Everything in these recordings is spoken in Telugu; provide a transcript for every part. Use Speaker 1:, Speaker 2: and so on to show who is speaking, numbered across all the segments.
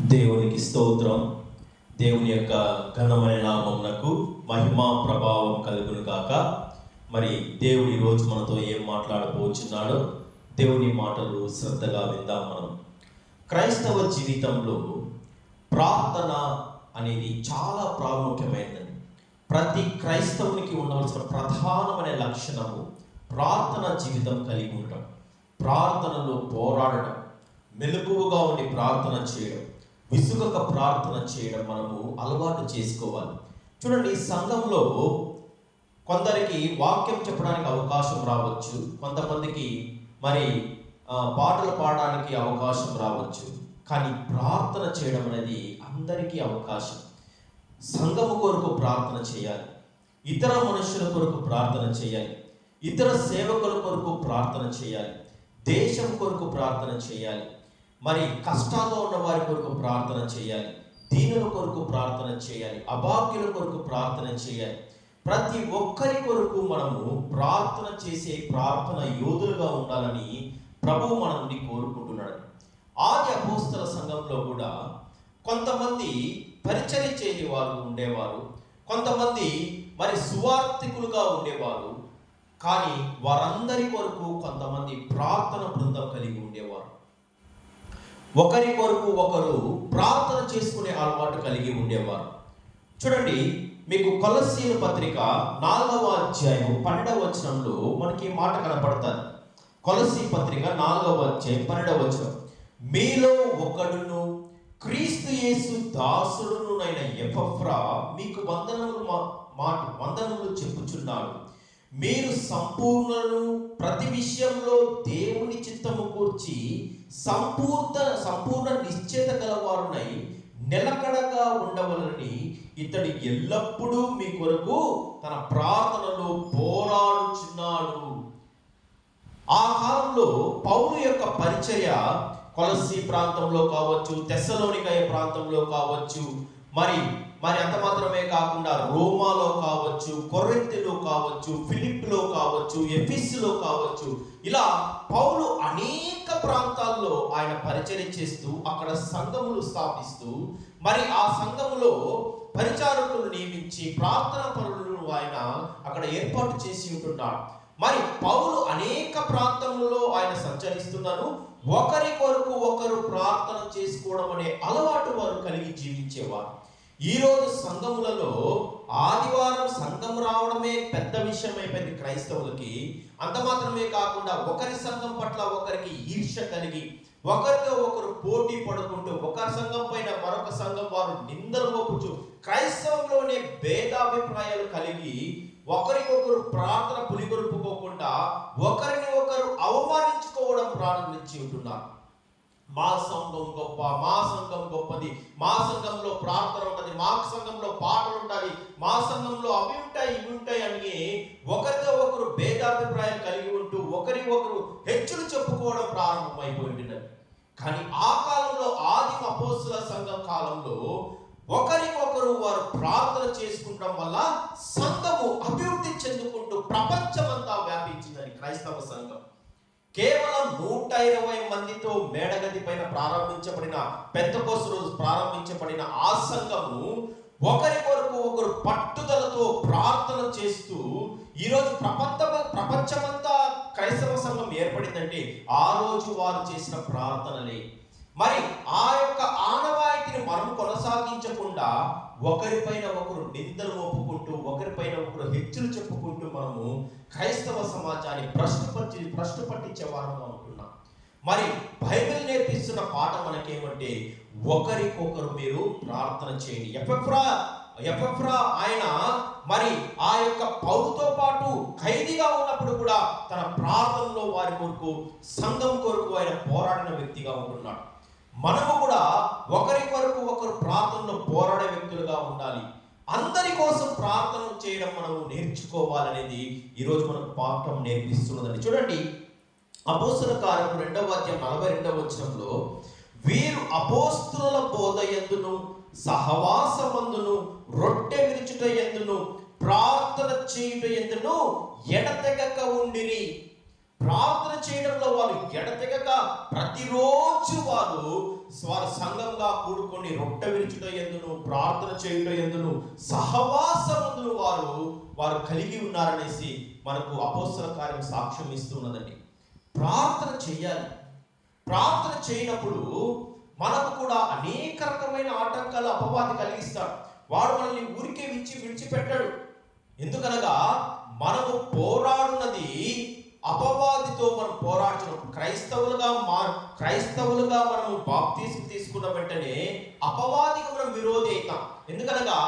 Speaker 1: దేవునికి స్తోత్రం. దేవుని యొక్క ఘనమైన నామమునకు మహిమ ప్రభావం కలుగును గాక. మరి దేవుడి రోజు మనతో ఏం మాట్లాడబోచున్నాడో దేవుని మాటలు శ్రద్ధగా విందాం. మనం క్రైస్తవ జీవితంలో ప్రార్థన అనేది చాలా ప్రాముఖ్యమైనది. ప్రతి క్రైస్తవునికి ఉండవలసిన ప్రధానమైన లక్షణము ప్రార్థన జీవితం కలిగి ఉండడం, ప్రార్థనలో పోరాడడం, మెలకువగా ఉండి ప్రార్థన చేయడం, విసుగక ప్రార్థన చేయడం మనము అలవాటు చేసుకోవాలి. చూడండి, సంఘంలో కొందరికి వాక్యం చెప్పడానికి అవకాశం రావచ్చు, కొంతమందికి మరి పాటలు పాడడానికి అవకాశం రావచ్చు. కానీ ప్రార్థన చేయడం అనేది అందరికీ అవకాశం. సంఘము కొరకు ప్రార్థన చేయాలి, ఇతర మనుషుల కొరకు ప్రార్థన చేయాలి, ఇతర సేవకుల కొరకు ప్రార్థన చేయాలి, దేశం కొరకు ప్రార్థన చేయాలి, మరి కష్టాల్లో ఉన్న వారి కొరకు ప్రార్థన చేయాలి, దీనుల కొరకు ప్రార్థన చేయాలి, అభాగ్యుల కొరకు ప్రార్థన చేయాలి. ప్రతి ఒక్కరి కొరకు మనము ప్రార్థన చేసే ప్రార్థన యోధులుగా ఉండాలని ప్రభువు మన నుండి కోరుకుంటున్నాడు. ఆది అపోస్తల సంఘంలో కూడా కొంతమంది పరిచర్య చేయవారు ఉండేవారు, కొంతమంది మరి సువార్థికులుగా ఉండేవారు. కానీ వారందరి కొరకు కొంతమంది ప్రార్థన బృందం కలిగి ఉండేవారు. ఒకరి కొరకు ఒకరు ప్రార్థన చేసుకునే అలవాటు కలిగి ఉండేవారు. చూడండి, మీకు కొలస్సీయుల పత్రిక 4వ అధ్యాయం 12వ వచనంలో మనకి మాట కనపడతారు. కొలస్సీ పత్రిక 4వ అధ్యాయం 12వ వచనం, మీలో ఒకడును క్రీస్తు యేసు దాసుడునైన ఎపఫ్రా మీకు వందనములు చెప్పుచున్నాడు. మీరు సంపూర్ణను, ప్రతి విషయంలో దేవుని చిత్తము కూర్చి సంపూర్ణ నిశ్చయత గలవారునై నిలకడగా ఉండవలని ఇతడు ఎల్లప్పుడూ మీ కొరకు తన ప్రార్థనలో పోరాడుచున్నాడు. ఆ కాలంలో పౌలు యొక్క పరిచర్య కొలస్సీ ప్రాంతంలో కావచ్చు, తెస్సలోనికయ ప్రాంతంలో కావచ్చు, మరి అంత మాత్రమే కాకుండా రోమాలో కావచ్చు, కొరింథీలో కావచ్చు, ఫిలిప్పిలో కావచ్చు, ఎఫెసులో కావచ్చు, ఇలా పౌలు అనేక ప్రాంతాల్లో ఆయన పరిచర్య చేస్తూ అక్కడ సంఘములు స్థాపిస్తూ మరి ఆ సంఘములో పరిచారకులు నియమించి ప్రార్థన పరులను ఆయన అక్కడ ఏర్పాటు చేసి ఉంటున్నాడు. మరి పౌలు అనేక ప్రాంతములలో ఆయన సంచరిస్తున్నాను. ఒకరి కొరకు ఒకరు ప్రార్థన చేసుకోవడం అనే అలవాటు వారు కలిగి జీవించేవారు. ఈరోజు సంఘములలో ఆదివారం సంఘం రావడమే పెద్ద విషయం అయిపోయింది క్రైస్తవులకి. అంత మాత్రమే కాకుండా ఒకరి సంఘం పట్ల ఒకరికి ఈర్ష్య కలిగి, ఒకరితో ఒకరు పోటీ పడుకుంటూ, ఒకరి సంఘం పైన మరొక సంఘం వారు నిందలు మోపుచు, క్రైస్తవంలోనే భేదాభిప్రాయాలు కలిగి ఒకరికొకరు ప్రార్థన పులిగొరుపుకోకుండా ఒకరిని ఒకరు అవమానించుకోవడం ప్రారంభించి ఉంటున్నారు. మా సంఘం గొప్ప, మా సంఘం గొప్పది, మా సంఘంలో ప్రార్థన ఉంటుంది, మా సంఘంలో పాటలు ఉంటాయి, మా సంఘంలో అవి ఉంటాయి ఇవి ఉంటాయి అని ఒకరితో ఒకరు భేదాభిప్రాయాలు కలిగి ఉంటూ ఒకరి ఒకరు హెచ్చులు చెప్పుకోవడం ప్రారంభమైపోయింది. కానీ ఆ కాలంలో ఆదిమ అపోస్తల సంఘం కాలంలో ఒకరికొకరు వారు ప్రార్థన చేసుకుంటం వల్ల సంఘము అభివృద్ధి చెందుకుంటూ ప్రపంచమంతా వ్యాపించిందని క్రైస్తవ సంఘం. కేవలం 120 మందితో మేడగది పైన ప్రారంభించబడిన పెంతెకోస్తు రోజు ప్రారంభించబడిన ఆ సంఘము ఒకరి కొరకు ఒకరు పట్టుదలతో ప్రార్థన చేస్తూ ఈరోజు ప్రపంచమంతా క్రైస్తవ సంఘం ఏర్పడిందంటే ఆ రోజు వారు చేసిన ప్రార్థనలే. మరి ఆ యొక్క ఆనవాయితీని మనం కొనసాగించకుండా ఒకరిపైన ఒకరు నిందలు మోపుకుంటూ ఒకరిపైన ఒకరు హెచ్చులు చెప్పుకుంటూ మనము క్రైస్తవ సమాజాన్ని భ్రష్టు పట్టించే వారంగా ఉంటున్నాం. మరి బైబిల్ నేర్పిస్తున్న పాఠం మనకేమంటే ఒకరికొకరు మీరు ప్రార్థన చేయండి. ఎపఫ్రా ఆయన మరి ఆ యొక్క పౌలుతో పాటు ఖైదీగా ఉన్నప్పుడు కూడా తన ప్రార్థనలో వారి కొరకు సంఘం కొరకు ఆయన పోరాడిన వ్యక్తిగా ఉంటున్నాడు. మనము కూడా ఒకరి కొరకు ఒకరు ప్రార్థనలో పోరాడే వ్యక్తులుగా ఉండాలి. అందరి కోసం ప్రార్థన చేయడం మనము నేర్చుకోవాలనేది ఈరోజు మనకు పాఠం నేర్పిస్తున్నదండి. చూడండి, అపోస్తల కార్యము 2వ అధ్యాయం 42వ వచనంలో, వీరు అపోస్తలుల బోధ యందును సహవాసమందును రొట్టె విరుచుట యందును ప్రార్థన చేయుట యందును ఎడతెగక ఉండిరి. ప్రార్థన చేయడంలో వారు ఎడతెగక ప్రతిరోజు వారు సంఘంగా కూడుకొని రొట్టె విరుచుట యందును ప్రార్థన చేయుట యందును సహవాసమందును వారు కలిగి ఉన్నారనేసి మనకు అపోస్తల కార్యం సాక్ష్యం ఇస్తున్నదండి. ప్రార్థన చేయాలి. ప్రార్థన చేయనప్పుడు మనకు కూడా అనేక రకమైన ఆటంకాలు అపవాది కలిగిస్తాడు. వాడు మనల్ని ఊరికే విడిచిపెట్టాడు. ఎందుకనగా మనము పోరాడున్నది అపవాదితో. మనం పోరాడుతున్నాం. క్రైస్తవులుగా మనము బాప్తిస్మం తీసుకున్న వెంటనే అపవాదికి మనం విరోధి అవుతాం. ఎందుకనగా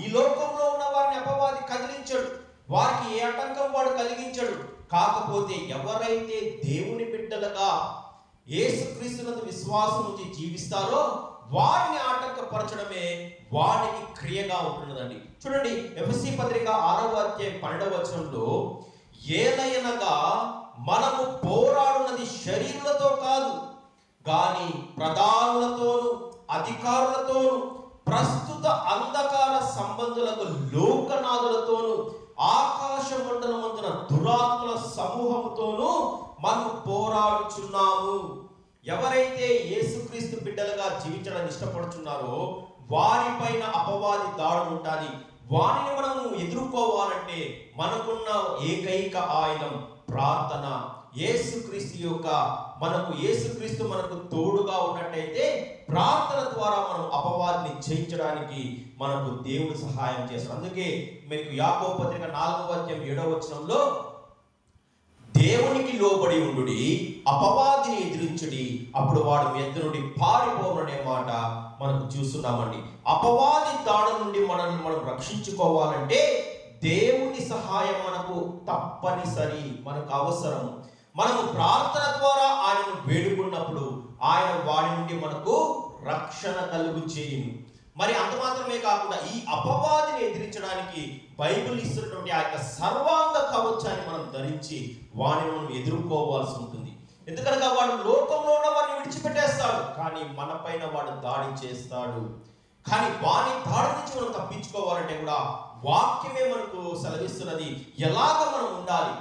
Speaker 1: ఈ లోకంలో ఉన్న వారిని అపవాది కదిలించడు, వారికి ఏ ఆటంకం వాడు కలిగించడు. కాకపోతే ఎవరైతే దేవుని బిడ్డలుగా యేసుక్రీస్తునందు విశ్వాసం ఉంచి జీవిస్తారో వారిని ఆటంకపరచడమే వారికి క్రియగా ఉంటున్నదండి. చూడండి, ఎఫెసీ పత్రిక 6వ అధ్యాయం 12వ వచనంలో, ఏలయనగా మనము పోరాడున్నది శరీరులతో కాదు గాని ప్రధానులతోను అధికారులతోను ప్రస్తుత అంధకార సంబంధులకు లోకనాథులతోను ఆకాశ మండలమందున దురాత్మల సమూహముతోను మనము పోరాడుచున్నాము. ఎవరైతే యేసుక్రీస్తు బిడ్డలుగా జీవించడానికి ఇష్టపడుతున్నారో వారిపైన అపవాది దాడి ఉంటుంది. వారిని మనము ఎదుర్కోవాలంటే మనకున్న ఏకైక ఆయుధం ప్రార్థన. యేసుక్రీస్తు మనకు తోడుగా ఉన్నట్టయితే ప్రార్థన ద్వారా మనం అపవాదిని జయించడానికి మనకు దేవుడు సహాయం చేస్తాడు. అందుకే మీకు యాకోబు పత్రిక 4వ అధ్యాయం 7వ వచనంలో, దేవునికి లోబడి ఉండుడి, అపవాదిని ఎదిరించుడి, అప్పుడు వాడు మీ ఎద్దు నుండి పారిపోవననే మాట మనకు చూస్తున్నామండి. అపవాది దాడి నుండి మనల్ని మనం రక్షించుకోవాలంటే దేవుని సహాయం మనకు తప్పనిసరి, మనకు అవసరం. మనము ప్రార్థన ద్వారా ఆయనను వేడుకున్నప్పుడు ఆయన వాడి నుండి మనకు రక్షణ కలుగు చేయును. మరి అంత మాత్రమే కాకుండా ఈ అపవాదిని ఎదిరించడానికి బైబిల్ ఇస్తున్నటువంటి ఆ యొక్క సర్వాంగ కవచాన్ని మనం ధరించి వాడిని మనం ఎదుర్కోవాల్సి ఉంటుంది. ఎందుకనగా వాడు లోకంలో ఉన్న వాడిని విడిచిపెట్టేస్తాడు, కానీ మన పైన వాడు దాడి చేస్తాడు. కానీ వాని దాడి నుంచి మనం తప్పించుకోవాలంటే కూడా వాక్యమే మనకు సెలవిస్తున్నది. ఎలాగ మనం ఉండాలి,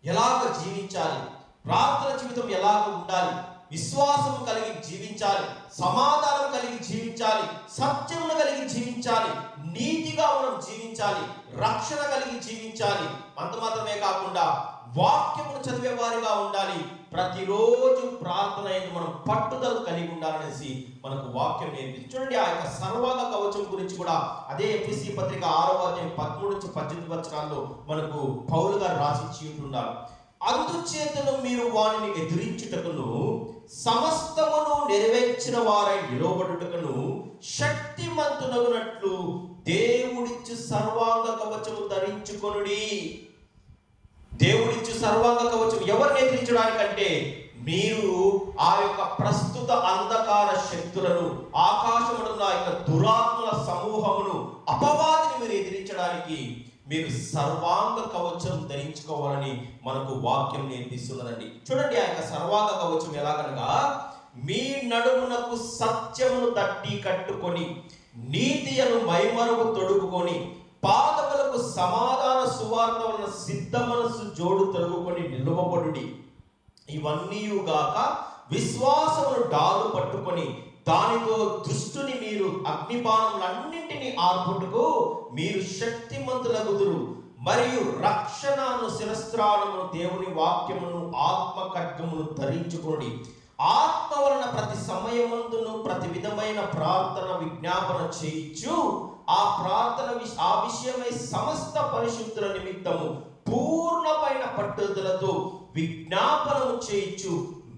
Speaker 1: ఎలాగ జీవించాలి, ప్రార్థన జీవితం ఎలాగ ఉండాలి, విశ్వాసం కలిగి జీవించాలి, సమాధానం కలిగి జీవించాలి, సత్యమును కలిగి జీవించాలి, నీతిగా మనం జీవించాలి, రక్షణ కలిగి జీవించాలి. అంత మాత్రమే కాకుండా వాక్యమును చదివే వారిగా ఉండాలి. ప్రతిరోజు ప్రార్థన మనం పట్టుదల కలిగి ఉండాలనేసి మనకు వాక్యం నేర్పిస్తుంది. చూడండి, ఆ యొక్క సర్వాంగ కవచం గురించి కూడా అదే ఎఫెసీ పత్రిక 6వ అధ్యాయం 13 నుంచి 18 వచనాల్లో మనకు పౌలు గారు రాసి ఉంటున్నారు. అందుచేతను మీరు వారిని ఎదిరించుటకును సమస్తమును నెరవేర్చిన వారై నిలవబడుటకును శక్తిమంతునగునట్లు దేవుడిచ్చు సర్వాంగ కవచము ధరించుకొనుడి. దేవుడిచ్చు సర్వాంగ కవచం ఎవరిని ఎదిరించడానికంటే మీరు ఆ యొక్క ప్రస్తుత అంధకార శక్తులను, ఆకాశమున ఆ యొక్క దురాత్మల సమూహమును, అపవాదిని మీరు ఎదిరించడానికి మీరు సర్వాంగ కవచం ధరించుకోవాలని మనకు వాక్యం నేర్పిస్తున్నదండి. చూడండి, ఆ యొక్క సర్వాంగ కవచం ఎలాగనగా, మీ నడుమునకు సత్యమును తట్టి కట్టుకొని నీతి అను మైమరుగు తొడుగుకొని పాదములకు సమాధాన సువార్త వలన సిద్ధ మనసు జోడు తొడుగుకొని నిలువబడుడి. ఇవన్నీయుగాక విశ్వాసమును డాలు పట్టుకొని దానితో దుష్టుని మీరు అగ్నిబాణములన్నింటినీ ఆర్పుటకు మీరు శక్తిమంతులగుదురు. మరియు రక్షణను శిరస్త్రాణమును దేవుని వాక్యమును ఆత్మ ఖడ్గమును ధరించుకోండి. ఆత్మ వలన ప్రతి సమయమందును ప్రతి విధమైన ప్రార్థన విజ్ఞాపన చేయించు ఆ విషయమై సమస్త పరిశుద్ధుల నిమిత్తము పూర్ణమైన పట్టుదలతో విజ్ఞాపనము చేయించు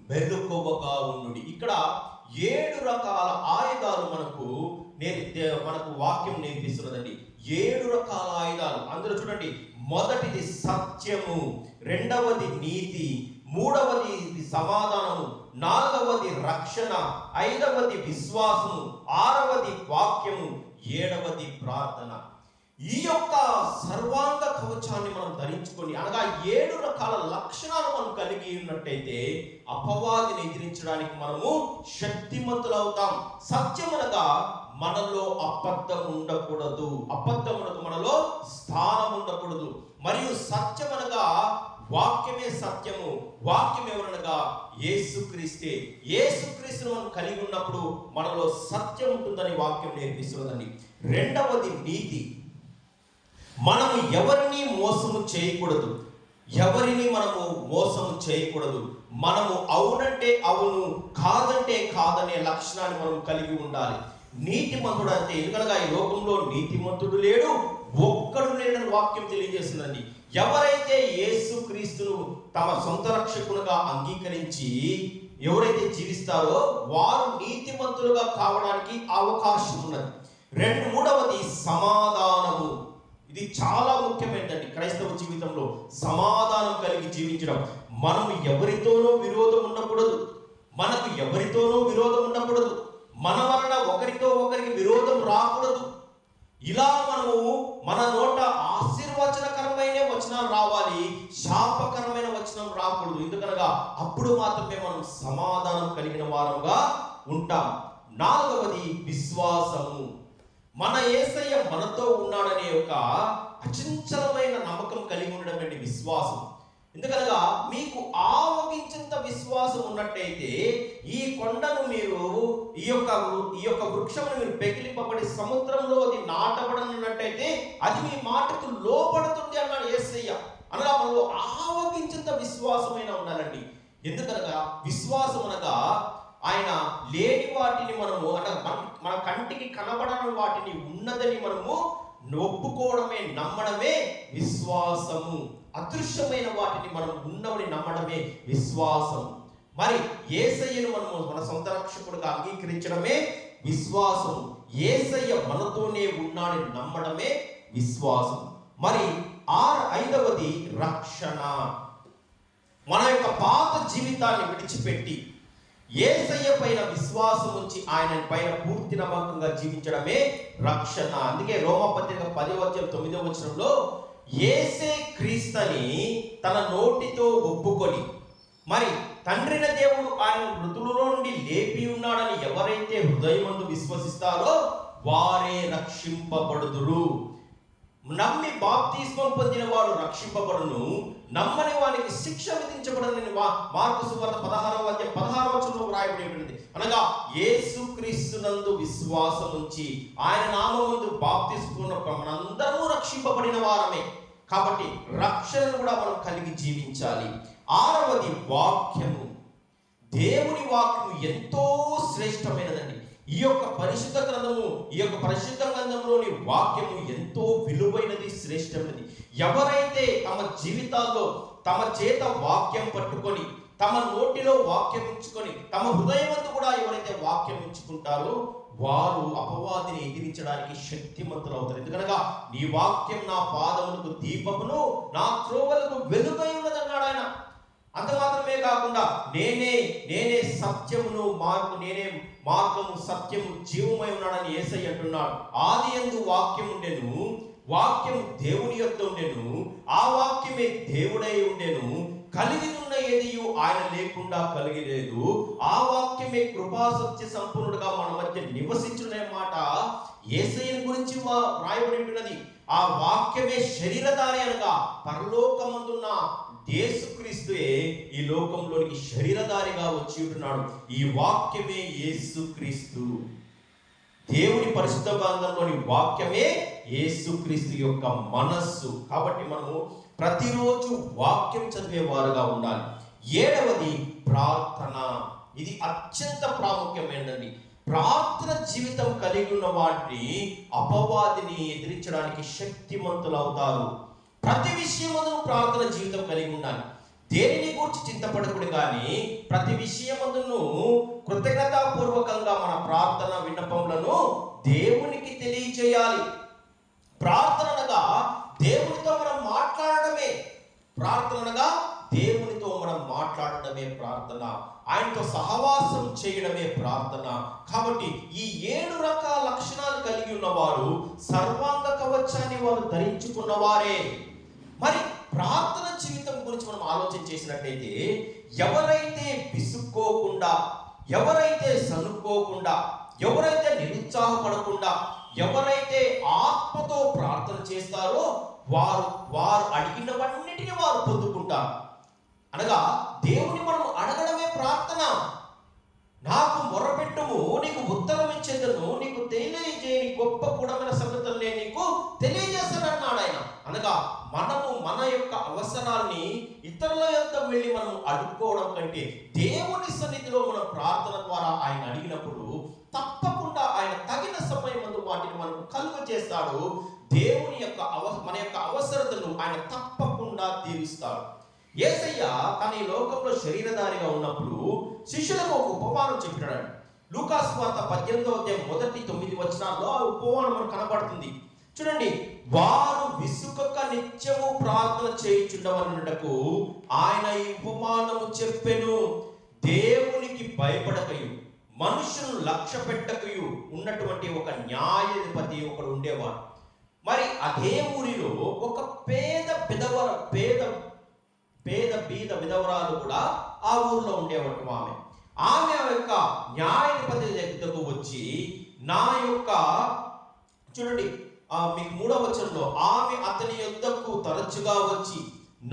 Speaker 1: మెలకువగా ఉండుడి. ఇక్కడ 7 రకాల ఆయుధాలు మనకు వాక్యం నేర్పిస్తున్నదండి. 7 రకాల ఆయుధాలు. అందులో చూడండి, మొదటిది సత్యము, రెండవది నీతి, మూడవది సమాధానము, నాలుగవది రక్షణ, ఐదవది విశ్వాసము, ఆరవది వాక్యము, 7వది ప్రార్థన. ఈ యొక్క సర్వాంగ కవచాన్ని మనం ధరించుకొని, అనగా 7 రకాల లక్షణాలు మనం కలిగి ఉన్నట్టయితే అపవాదిని ఎదిరించడానికి మనము శక్తిమంతులవుతాం. సత్యమనగా మనలో అబద్ధం ఉండకూడదు, అబద్ధమునకు మనలో స్థానం ఉండకూడదు. మరియు సత్యమనగా వాక్యమే సత్యము. వాక్యం ఎవరనగా యేసుక్రీస్తే. యేసుక్రీస్తును మనం కలిగి ఉన్నప్పుడు మనలో సత్యం ఉంటుందని వాక్యం నేర్పిస్తున్నదండి. రెండవది నీతి. మనము ఎవరిని మోసము చేయకూడదు. ఎవరిని మనము మోసము చేయకూడదు. మనము అవునంటే అవును, కాదంటే కాదనే లక్షణాన్ని మనం కలిగి ఉండాలి. నీతిమంతుడు అంటే ఎందుకనగా ఈ లోకంలో నీతిమంతుడు లేడు, ఒక్కడు లేడని వాక్యం తెలియజేస్తుందండి. ఎవరైతే యేసుక్రీస్తును తమ సొంత రక్షకునిగా అంగీకరించి ఎవరైతే జీవిస్తారో వారు నీతిమంతులుగా కావడానికి అవకాశం ఉన్నది. మూడవది సమాధానము. ఇది చాలా ముఖ్యమైనదండి క్రైస్తవ జీవితంలో. సమాధానం కలిగి జీవించడం. మనం ఎవరితోనూ విరోధం ఉండకూడదు. మనకు ఎవరితోనూ విరోధం ఉండకూడదు. మన వలన ఒకరితో ఒకరికి విరోధం రాకూడదు. ఇలా మనము మన నోట ఆశీర్వచనకరమైన వచనాలు రావాలి, శాపకరమైన వచనం రాకూడదు. ఎందుకనగా అప్పుడు మాత్రమే మనం సమాధానం కలిగిన వారంగా ఉంటాం. నాలుగవది విశ్వాసము. మన యేసయ్య మనతో ఉన్నాడనే ఒక అచంచలమైన నమ్మకం కలిగి ఉండడం అండి విశ్వాసం. ఎందుకనగా మీకు ఆవగించేంత విశ్వాసం ఉన్నట్టయితే ఈ కొండను మీరు ఈ యొక్క వృక్షమును మీరు పెకిలింపబడి సముద్రంలో అది నాటబడనున్నట్టయితే అది మీ మాటకు లోపడుతుంది అన్నాడు యేసయ్య. అనగా మనలో ఆవగించేంత విశ్వాసమైన ఉండాలండి. ఎందుకనగా విశ్వాసం అనగా ఆయన లేని వాటిని మనము మన కంటికి కనబడని వాటిని ఉన్నదని మనము ఒప్పుకోవడమే, నమ్మడమే విశ్వాసము. అదృశ్యమైన వాటిని మనం ఉన్నవని నమ్మడమే విశ్వాసం. మరి యేసయ్యను మనము మన సొంత రక్షకుడిగా అంగీకరించడమే విశ్వాసం. యేసయ్య మనతోనే ఉన్నాడని నమ్మడమే విశ్వాసం. మరి ఐదవది రక్షణ. మన యొక్క పాత జీవితాన్ని విడిచిపెట్టి యేసయ్య పైన విశ్వాసం ఉంచి ఆయన పైన పూర్తి నమ్మకంగా జీవించడమే రక్షణ. అందుకే రోమపత్రిక 10:9 యేసే క్రీస్తుని తన నోటితో ఒప్పుకొని మరి తండ్రిన దేవుడు ఆయన మృతులలో నుండి లేపి ఉన్నాడని ఎవరైతే హృదయమందు విశ్వసిస్తారో వారే రక్షింపబడుదురు. నమ్మి బాప్తిస్మం పొందిన వాడు రక్షింపబడును, నమ్మని వానికి శిక్ష విధించబడని మార్కు సువార్త 16వ వ్రాయబడి. అనగా యేసుక్రీస్తునందు విశ్వాసం ఉంచి ఆయన నామమందు బాప్తిస్మం మనందరము రక్షింపబడిన వారమే. కాబట్టి రక్షణను కూడా మనం కలిగి జీవించాలి. ఆరవది వాక్యము. దేవుని వాక్యము ఎంతో శ్రేష్టమైనదండి. ఈ యొక్క పరిశుద్ధ గ్రంథంలోని వాక్యము ఎంతో విలువైనది, శ్రేష్టమైనది. ఎవరైతే తమ జీవితాల్లో తమ చేత వాక్యం పట్టుకొని తమ నోటిలో వాక్యం ఉంచుకొని తమ హృదయమందు కూడా ఎవరైతే వాక్యం ఉంచుకుంటారో వారు అపవాదిని ఎదిరించడానికి శక్తిమంతులు అవుతారు. ఎందుకనగా నీ వాక్యం నా పాదములకు దీపమును నా త్రోవలకు వెలుగై ఉన్నదన్నాడు ఆయన. అంత మాత్రమే కాకుండా నేనే సత్యమును నేనే మార్గము సత్యము జీవమై ఉన్నాడని యేసయ్య అంటున్నాడు. ఆదియందు వాక్యం ఉండెను, వాక్యము దేవుని యొద్ద ఉండెను, ఆ వాక్యమే దేవుడై ఉండెను, కలిగి ఉన్న ఏదియు ఆయన లేకుండా కలిగిలేదు, ఆ వాక్యమే కృపా సత్య సంపూర్ణుడుగా మన మధ్య నివసించునే మాట యేసయ్య గురించి రాయబడి ఉన్నది. ఆ వాక్యమే శరీరధారి అనగా పరలోకమందున్న యేసుక్రీస్తుయే ఈ లోకంలోనికి శరీరధారిగా వచ్చి ఉంటున్నాడు. ఈ వాక్యమే యేసుక్రీస్తు. దేవుని పరిశుద్ధ గ్రంథంలోని వాక్యమే యేసుక్రీస్తు యొక్క మనస్సు. కాబట్టి మనము ప్రతిరోజు వాక్యం చదివేవారుగా ఉండాలి. ఏడవది ప్రార్థన. ఇది అత్యంత ప్రాముఖ్యమైనది. ప్రార్థన జీవితం కలిగి ఉన్న వాటిని అపవాదిని ఎదిరించడానికి శక్తిమంతులు అవుతారు. ప్రతి విషయమందు ప్రార్థన జీవితం కలిగి ఉండాలి. దేనిని గురించి చింతపడకూడదు, కానీ ప్రతి విషయమందును కృతజ్ఞతాపూర్వకంగా మన ప్రార్థన విన్నపములను దేవునికి తెలియజేయాలి. ప్రార్థన అనగా దేవునితో మనం మాట్లాడడమే. ప్రార్థన అనగా దేవునితో మనం మాట్లాడడమే ప్రార్థన. ఆయనతో సహవాసం చేయడమే ప్రార్థన. కాబట్టి ఈ 7 రకాల లక్షణాలు కలిగి ఉన్నవారు సర్వాంగ కవచాన్ని వారు ధరించుకున్నవారే. మరి ప్రార్థన జీవితం గురించి మనం ఆలోచన చేసినట్లయితే ఎవరైతే విసుక్కోకుండా, ఎవరైతే సనుక్కోకుండా, ఎవరైతే నిరుత్సాహపడకుండా, ఎవరైతే ఆత్మతో ప్రార్థన చేస్తారో వారు అడిగినవన్నిటిని వారు పొందుకుంటారు. అనగా దేవుని మనం అడగడమే ప్రార్థన. నాకు మొరపెట్టుము, నీకు ఉత్తరం ఇచ్చేదను, నీకు తెలియజేయని గొప్ప గుణమైన సంగతులు నేను నీకు తెలియజేస్తానన్నాడు ఆయన. అనగా మనము మన యొక్క అవసరాల్ని ఇతరుల యొక్క వెళ్ళి మనం అడుక్కోవడం కంటే దేవుని సన్నిధిలో మనం ప్రార్థన ద్వారా ఆయన అడిగినప్పుడు తప్పకుండా ఆయన తగిన సమయం ముందు వాటిని మనకు కలుగ చేస్తాడు. దేవుని యొక్క మన యొక్క అవసరతను ఆయన తప్పకుండా తీరుస్తాడు. యేసయ్య తన ఈ లోకంలో శరీరధారిగా ఉన్నప్పుడు శిష్యులకు ఒక ఉపమానం చెప్పాడు. లూకా సువార్త 18వ అధ్యాయం 1-9 వచనాల్లో ఆ ఉపమానం మనకు కనబడుతుంది. చూడండి, వారు విసుకక నిత్యము ప్రార్థన చేయుచుండవనుటకు ఆయన ఈ ఉపమానము చెప్పెను. దేవునికి భయపడకయు మనుషులను లక్ష్య పెట్టకయు ఉన్నటువంటి ఒక న్యాయాధిపతి ఒకడు ఉండేవాడు. మరి అదే ఊరిలో ఒక బీద విధవరాలు కూడా ఆ ఊరిలో ఉండేవాడు. ఆమె యొక్క న్యాయాధిపతి దగ్గరకు వచ్చి చూడండి మీకు 3వ వచనంలో, ఆమె అతని యొద్దకు తరచుగా వచ్చి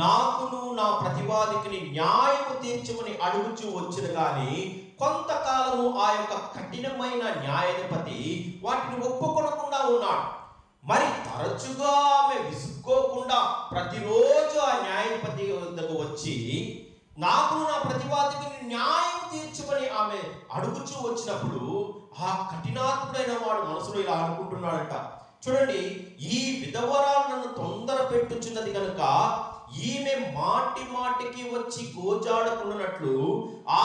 Speaker 1: నాకును నా ప్రతివాదికి న్యాయము తీర్చమని అడుగుచూ వచ్చిన కానీ కొంతకాలము ఆ యొక్క కఠినమైన న్యాయాధిపతి వాటిని ఒప్పుకొనకుండా ఉన్నాడు. మరి తరచుగా ఆమె విసుక్కోకుండా ప్రతిరోజు ఆ న్యాయాధిపతి వద్దకు వచ్చి నాకు నా ప్రతివాదికి న్యాయం తీర్చమని ఆమె అడుగుచూ వచ్చినప్పుడు ఆ కఠినాత్ముడైన వాడు మనసులో ఇలా అనుకుంటున్నాడట, చూడండి, ఈ విధవరాలు నన్ను తొందర పెట్టుచున్నది కనుక ఈమె మాటికి వచ్చి గోజాడకున్నట్లు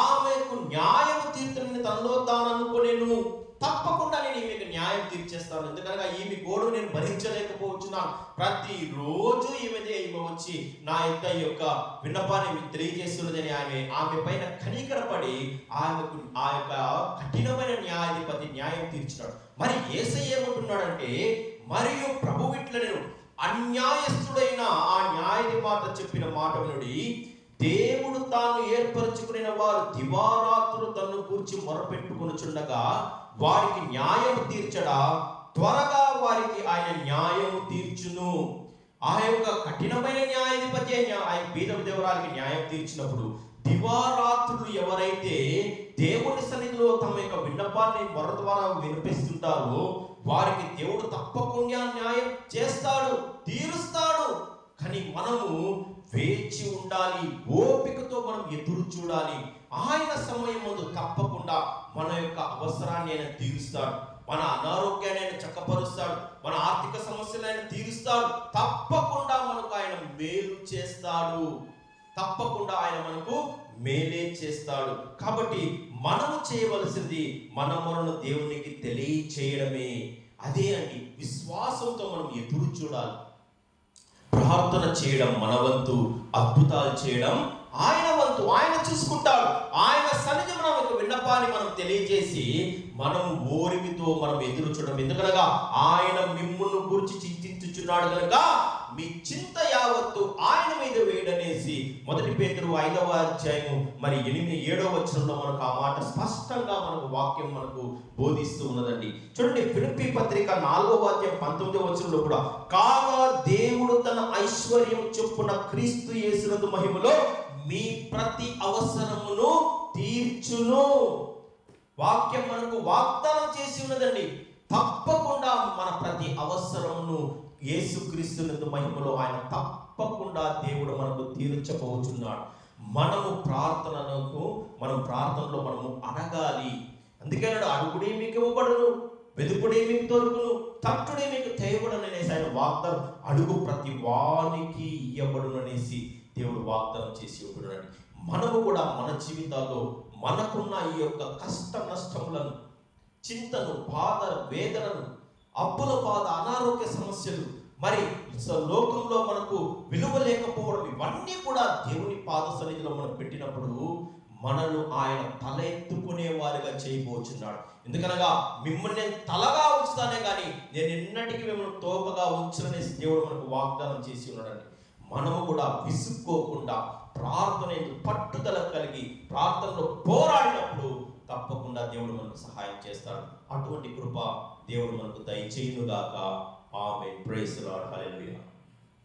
Speaker 1: ఆమెకు న్యాయం తీర్చని తనలో తాను అనుకునేను. తప్పకుండా నేను ఈమెకు న్యాయం తీర్చేస్తాను, ఎందుకనగా ఈమె గోడు నేను భరించలేకపోతున్నాను. ప్రతిరోజు ఈమె వచ్చి నా యొక్క విన్నపాన్ని తెలియజేస్తున్నదని ఆమె పైన కనికరపడి ఆమెకు ఆ యొక్క కఠినమైన న్యాయాధిపతి న్యాయం తీర్చినాడు. మరి యేసయ్య ఏమంటున్నాడంటే, మరియు ప్రభు ఇట్లా నేను అన్యాయస్తుడైన ఆ న్యాయాధిపతి చెప్పిన మాట వినుడి, దేవుడు తాను ఏర్పరచుకున్న వారు దివారాత్రులు తన్ను కూర్చి మొరపెట్టుకొనుచుండగా వారికి న్యాయం తీర్చడా, త్వరగా వారికి ఆయన న్యాయం తీర్చును. ఆ యొక్క కఠినమైన న్యాయాధిపతి ఆయన బీద విధవరాలకి న్యాయం తీర్చినప్పుడు దివారాత్రులు ఎవరైతే దేవుని సన్నిధిలో తమ యొక్క విన్నపాన్ని మొర ద్వారా వినిపిస్తుంటారో వారికి దేవుడు తప్పకుండా న్యాయం చేస్తాడు, తీరుస్తాడు. కానీ మనము వేచి ఉండాలి, ఓపికతో మనం ఎదురు చూడాలి. ఆయన సమయం ముందు తప్పకుండా మన యొక్క అవసరాన్ని ఆయన తీరుస్తాడు, మన అనారోగ్యాన్ని ఆయన చక్కపరుస్తాడు, మన ఆర్థిక సమస్యలు ఆయన తీరుస్తాడు. తప్పకుండా మనకు ఆయన మేలు చేస్తాడు, తప్పకుండా ఆయన మనకు మేలే చేస్తాడు. కాబట్టి మనము చేయవలసింది మన మొరను దేవునికి తెలియచేయడమే. అదే అండి, విశ్వాసంతో మనం ఎదురు చూడాలి. ప్రార్థన చేయడం మన వంతు, అద్భుతాలు చేయడం ఆయన వంతు. ఆయన చూసుకుంటాడు. ఆయన సన్నిధి మనం విన్నపాన్ని మనం తెలియజేసి మనం ఓరిమితో మనం ఎదురు చూడడం. ఎందుకనగా ఆయన మిమ్మును గురించి చింతించుచున్నాడు కనుక మీ చింత యావత్తు ఆయన మీద వేయడనేసి 1 పేతురు 5వ అధ్యాయము 7వ వచనంలో మనకు ఆ మాట స్పష్టంగా మనకు వాక్యం మనకు బోధిస్తూ ఉన్నదండి. చూడండి, ఫిలిప్పీ పత్రిక 4వ అధ్యాయం 19వ వచనంలో కూడా, కాగా దేవుడు తన ఐశ్వర్యం చొప్పున క్రీస్తు యేసునందు మహిమలో మీ ప్రతి అవసరమును తీర్చును. వాక్యం మనకు వాగ్దానం చేసి ఉన్నదండి. తప్పకుండా మన ప్రతి అవసరమును యేసుక్రీస్తునందు మహిమలో ఆయన తప్పకుండా దేవుడు మనకు తీర్చబోతున్నాడు. మనము ప్రార్థనలో మనము అడగాలి. అందుకే అడుగుడే మీకు ఇవ్వబడును, వెదుకుడే మీకు దొరుకును, తట్టుడే మీకు తేయబడును అనేసి ఆయన వాగ్దానం, అడుగు ప్రతి వానికి ఇవ్వబడును అనేసి దేవుడు వాగ్దానం చేసి ఉంటున్నాడు. మనము కూడా మన జీవితాల్లో మనకున్న ఈ యొక్క కష్ట నష్టములను, చింతను, బాధ, వేదనను, అప్పుల బాధ, అనారోగ్య సమస్యలు, మరి లోకంలో మనకు విలువ లేకపోవడం, ఇవన్నీ కూడా దేవుని పాద సన్నిధిలో మనం పెట్టినప్పుడు మనను ఆయన తల ఎత్తుకునే వారిగా చేయబోచున్నాడు. ఎందుకనగా మిమ్మల్ని నేను తలగా ఉంచుతానే కానీ నేను ఎన్నటికీ మిమ్మల్ని తోకగా ఉంచుననేసి దేవుడు మనకు వాగ్దానం చేసి ఉన్నాడండి. మనము కూడా విసుక్కోకుండా ప్రార్థన పట్టుదల కలిగి ప్రార్థనలో పోరాడినప్పుడు తప్పకుండా దేవుడు మనకు సహాయం చేస్తాడు. అటువంటి కృప దేవుడు మనకు దయచేయునుగాక. Amen. Praise the Lord. Hallelujah.